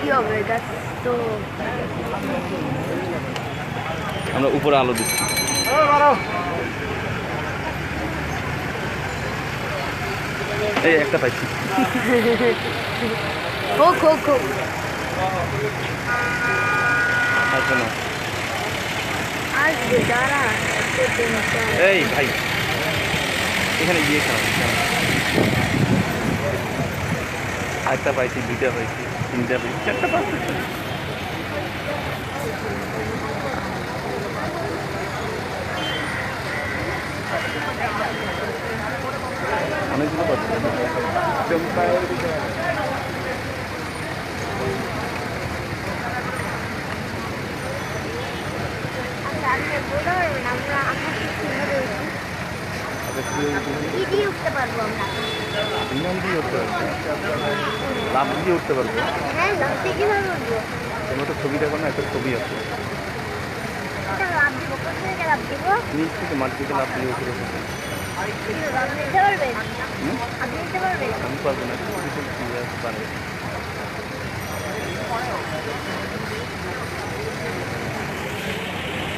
কি হবে গাছ তো আমরা উপরে আলো দিচ্ছি। এই একটা পাইছি। হোক হোক হোক আচ্ছা না আসবে দাঁড়া এই ভাই এখানে গিয়ে খারাপ একটা পাইছি, দুইটা পাইছি, তিনটা পাইছি, চারটা পাইছি। অনেকগুলো পাচ্ছি। উঠতে পারবো আমরা বিমান দিয়ে উঠতে পারবো, লাভ দিয়ে উঠতে পারবো। হ্যাঁ লাফতে কিভাবে উঠবো তোমরা তো ছবি দেখো না, একটা ছবি আছে লাভ দিব কোথা থেকে লাভ দিব নিচ থেকে মাঠ থেকে লাভ দিয়ে উঠে আপনি নিতে পারবেন আপনি নিতে পারবেন আমি পারবো না, কিছু পারে।